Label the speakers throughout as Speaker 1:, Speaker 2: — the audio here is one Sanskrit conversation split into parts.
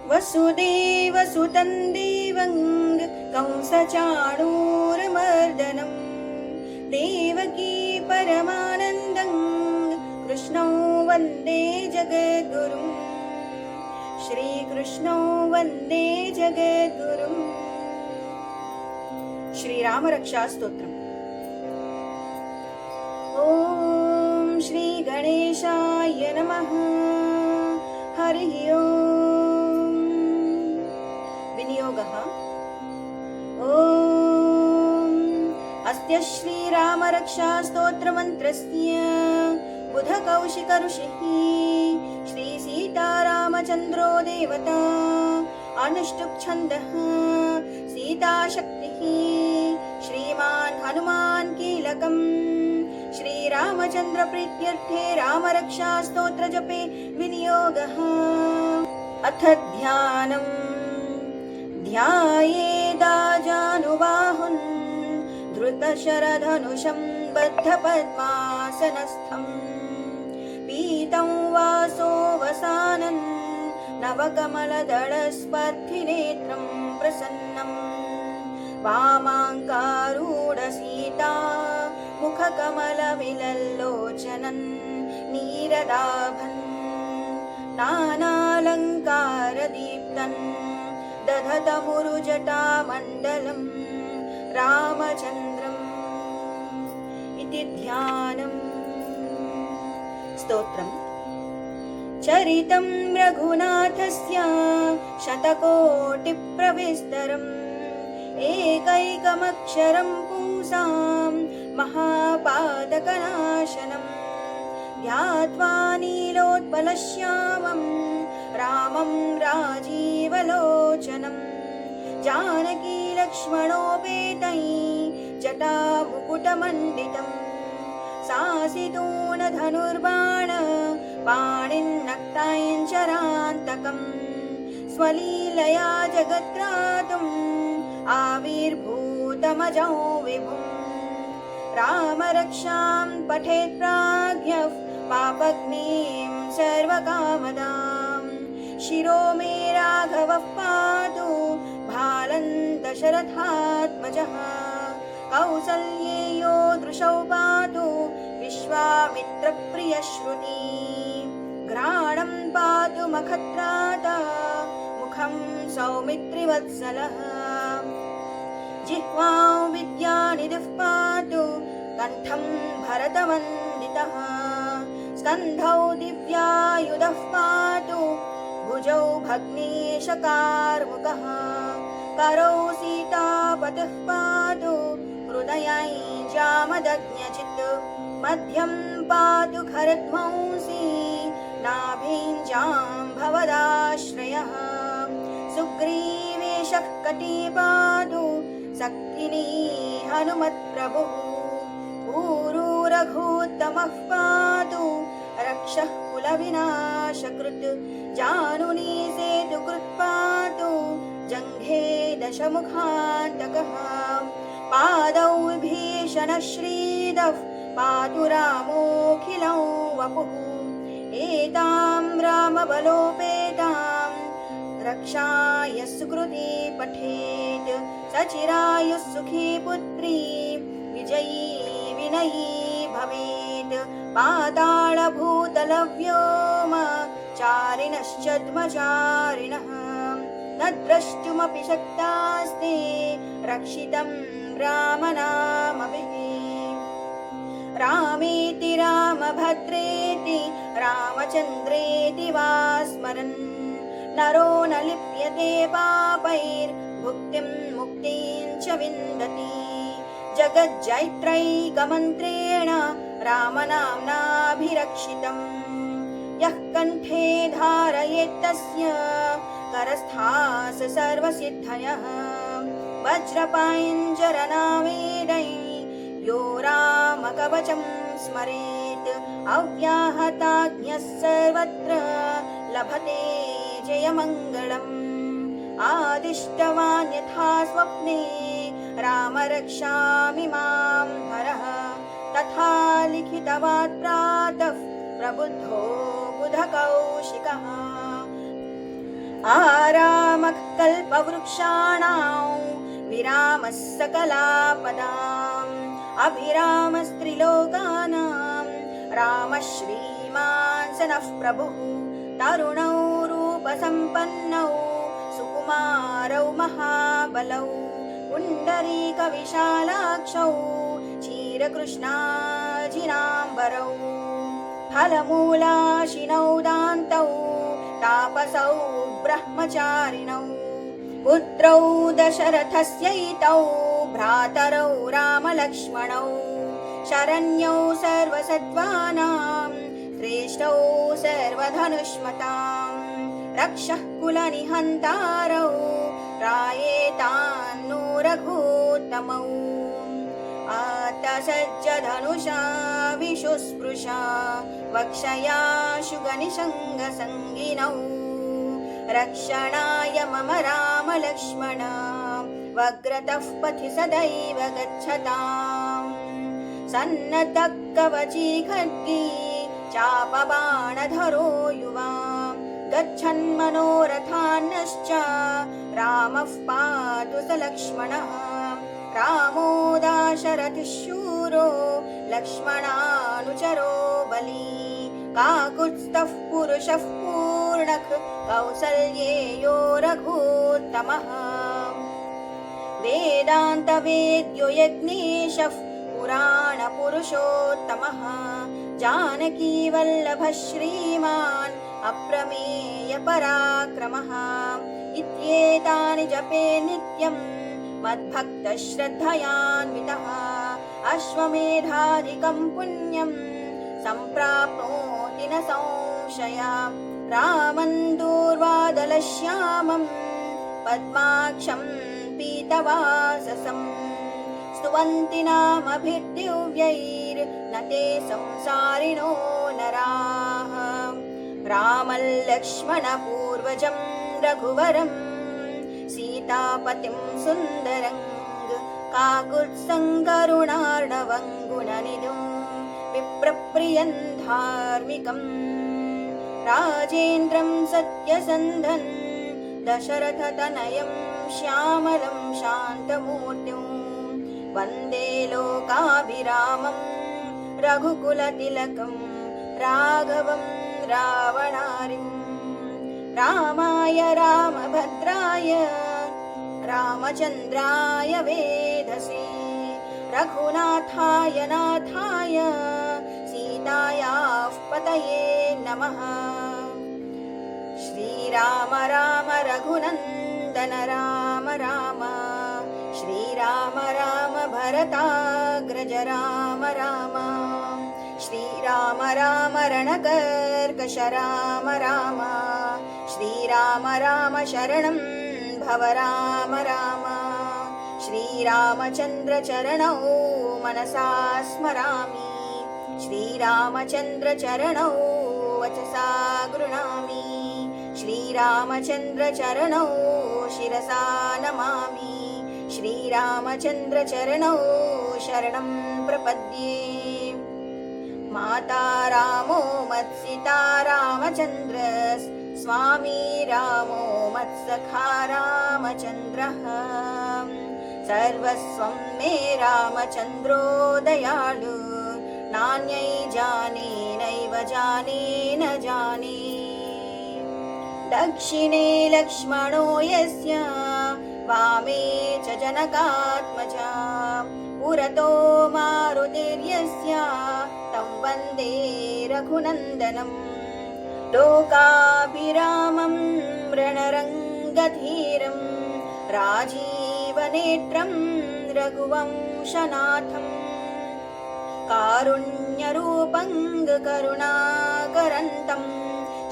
Speaker 1: वसुदेवसुतं देवं कंसचाणूरमर्दनं देवकी परमानन्दं कृष्णौ वन्दे जगद्गुरुं श्रीकृष्णौ वन्दे जगद्गुरुं। श्रीरामरक्षा स्तोत्रम्। ॐ श्री गणेशाय नमः। हरिः ओम्। विनियोगः। ॐ अस्य श्रीरामरक्षा स्तोत्रमन्त्रस्य बुधकौशिक ऋषिः श्रीसीतारामचन्द्रो देवता अनुष्टुप् छन्दः सीताशक्तिः श्रीमान् हनुमान् कीलकम् श्रीरामचन्द्र प्रीत्यर्थे रामरक्षा स्तोत्र जपे विनियोगः। अथ ध्यानम्। ध्यायेदाजानुबाहुन् धृतशरधनुषं बद्धपद्मासनस्थं पीतं वासो वसानन् नवकमलदलस्पर्धिनेत्रं प्रसन्नं वामाङ्कारूढसीता मुखकमलविलल्लोचनन् नीरदाभन् नानालङ्कारदीप्तन् दधतमुरुजटामण्डलं रामचन्द्रम् इति ध्यानम्। स्तोत्रम्। चरितं रघुनाथस्य शतकोटिप्रविस्तरम् एकैकमक्षरं पुंसां महापातकनाशनं ध्यात्वा नीलोत्पलश्यामं रामं राजीवलोचनं जानकीलक्ष्मणोपेतै जटामुकुटमण्डितं सासितूणधनुर्बाण पाणिन्नक्ताञ्चरान्तकं स्वलीलया जगत्त्रातुम् आविर्भूतमजौ विभुम् रामरक्षां पठेत् प्राज्ञः पापग्नीं सर्वकामदां शिरो मे राघवः पातु भालं दशरथात्मजः कौसल्येयो दृशौ पातु विश्वामित्रप्रियश्रुती घ्राणं पातु मखत्राता मुखं सौमित्रिवत्सलः जिह्वां विद्यानिधिः पातु कण्ठं भरतवन्दितः स्कन्धौ दिव्यायुधः पातु भुजौ भग्नेशकार्मुकः करौ सीतापतिः पातु हृदयै जामदग्न्यचित् मध्यं पातु खरध्वंसी नाभिञ्जाम्भवदाश्रयः सुग्रीवेशः कटी पातु सक्किनी हनुमत्प्रभुः ऊरू रघूत्तमः पातु रक्षः कुलविनाशकृत् जानुनी सेतुकृत् पातु जङ्घे दशमुखान्तकः पादौ विभीषणश्रीदः पातु रामोऽखिलौ वपुः एतां रामबलोपेतां रक्षाय सुकृती पठेत् सचिरायुः सुखी पुत्री विजयी विनयी भवेत् पातालभूतलव्योम चारिणश्चद्मचारिणः न द्रष्टुमपि शक्तास्ते रक्षितं रामनामभिः रामेति रामभद्रेति रामचन्द्रेति वा स्मरन् नरो न लिप्यते पापैर्भुक्तिं मुक्तिं च विन्दति जगज्जैत्रैकमन्त्रेण रामनाम्नाभिरक्षितम् यः कण्ठे धारयेत्तस्य करस्थास् सर्वसिद्धयः वज्रपाञ्जरनावेदै यो रामकवचं स्मरेत् अव्याहताज्ञः सर्वत्र लभते जयमङ्गलम् आदिष्टवान् यथा स्वप्ने रामरक्षामि मां हरः तथा लिखितवात् प्रातः प्रबुद्धो बुधकौशिकः आरा रामः कल्पवृक्षाणां विरामः सकलापदाम् अभिरामस्त्रिलोकानां रामः श्रीमान् स नः प्रभुः तरुणौ रूपसम्पन्नौ सुकुमारौ महाबलौ पुण्डरीकविशालाक्षौ क्षीरकृष्णाजिनाम्बरौ फलमूलाशिनौ दान्तौ तापसौ ब्रह्मचारिणौ पुत्रौ दशरथस्यैतौ भ्रातरौ रामलक्ष्मणौ शरण्यौ सर्वसत्त्वानां श्रेष्ठौ सर्वधनुष्मतां रक्षः कुलनिहन्तारौ त्रायेतान्नो रघूत्तमौ आत्तसज्जधनुषा विशुस्पृशा वक्षया शुगनिषङ्गसङ्गिनौ रक्षणाय मम रामलक्ष्मण वग्रतः पथि सदैव गच्छताम् सन्नतः कवची खड्गी चापबाणधरो युवा गच्छन्मनोरथान्नश्च रामः पातु स लक्ष्मणः रामो दाशरथिः शूरो लक्ष्मणानुचरो बली काकुत्स्थः पुरुषः पूर्णः कौसल्येयो रघूत्तमः वेदान्तवेद्यो यज्ञेशः पुराणपुरुषोत्तमः जानकीवल्लभः श्रीमान् अप्रमेयपराक्रमः इत्येतानि जपे नित्यं मद्भक्तश्रद्धयान्वितः अश्वमेधादिकं पुण्यं सम्प्राप्नोति न संशया रामं दूर्वादलश्यामं पद्माक्षं पीतवाससं स्तुवन्ति नामभिर्दिव्यैर्न ते संसारिणो नराः रामल्लक्ष्मणपूर्वजं रघुवरं सीतापतिं सुन्दरं काकुत्स्थं गुणनिधिं विप्रप्रियं धार्मिकं राजेन्द्रं सत्यसन्धं दशरथतनयं श्यामलं शान्तमूर्तिं वन्दे लोकाभिरामं रघुकुलतिलकं राघवं रावणारिम् रामाय रामभद्राय रामचन्द्राय वेधसे रघुनाथाय नाथाय सीतायाः पतये नमः श्रीराम राम रघुनन्दन राम राम श्रीराम राम भरताग्रज राम राम श्रीराम राम रणकर्कश राम राम श्रीराम राम शरणं भव राम राम श्रीरामचन्द्र चरणौ मनसा स्मरामि श्रीरामचन्द्र चरणौ वचसा गृह्णामि श्रीरामचन्द्र चरणौ शिरसा नमामि श्रीरामचन्द्र चरणौ शरणं प्रपद्ये माता रामो मत्सिता रामचन्द्र स्वामी रामो मत्सखा रामचन्द्रः सर्वस्वं मे रामचन्द्रो दयालु नान्यै जाने नैव जाने न जाने दक्षिणे लक्ष्मणो यस्य वामे च जनकात्मजा पुरतो मारुतिर्यस्य तं वन्दे रघुनन्दनम् लोकाभिरामं रणरङ्गधीरं राजीवनेत्रं रघुवंशनाथं कारुण्यरूपं करुणाकरन्तं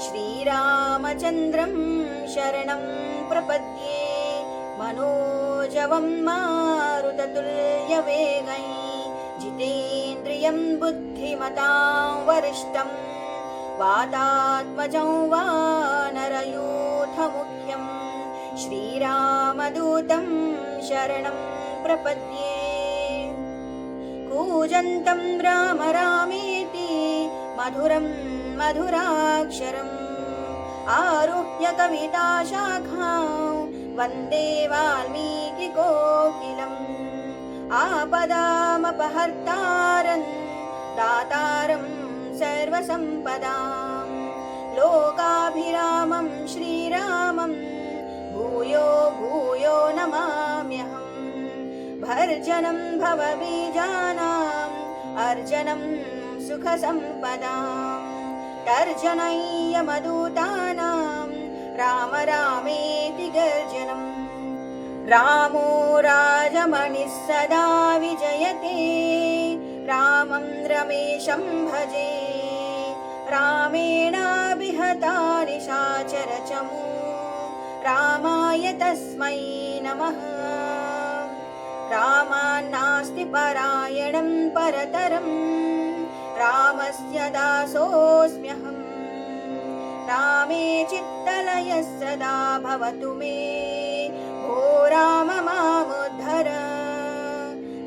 Speaker 1: श्रीरामचन्द्रं शरणं प्रपद्ये मनोजवं मारुततुल्यवेगं जितेन्द्रियं बुद्धिमतां वरिष्ठं वातात्मजं वानरयूथमुख्यं श्रीरामदूतं शरणं प्रपद्ये कूजन्तं राम रामेति मधुरं मधुराक्षरम् आरुह्य कविताशाखां वन्दे वाल्मीकिकोकिलम् आपदामपहर्तारं दातारं सर्वसम्पदां लोकाभिरामं श्रीरामं भूयो भूयो नमाम्यहम् भर्जनं भवबीजानाम् अर्जनं सुखसम्पदाम् तर्जनय्यमदूतानां राम रामेति गर्जनम् रामो राजमणिः सदा विजयते रामं रमेशं भजे रामेणाभिहता निशाचरचमू रामाय तस्मै नमः रामान्नास्ति परायणं परतरं रामस्य दासोऽस्म्यहम् रामे चित्तलयः सदा भवतु मे भो राम मामुद्धर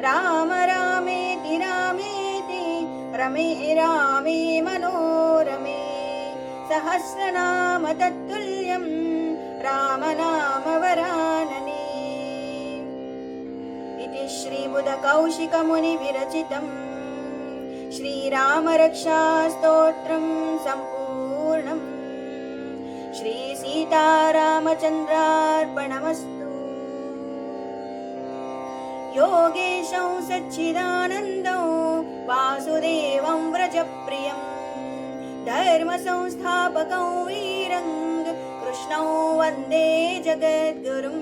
Speaker 1: राम रामेति रामेति रमे रामे मनोरमे सहस्रनाम तत्तुल्यं रामनाम वरानने इति श्रीबुधकौशिकमुनिविरचितं श्रीरामरक्षास्तोत्रं सम्पूर्णम् श्रीसीतारामचन्द्रार्पणमस्तु योगेशं सच्चिदानन्दं वासुदेवं व्रजप्रियं धर्मसंस्थापकं वीरं कृष्णं वन्दे जगद्गुरुं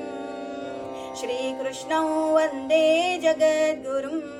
Speaker 1: श्रीकृष्णं वन्दे जगद्गुरुम्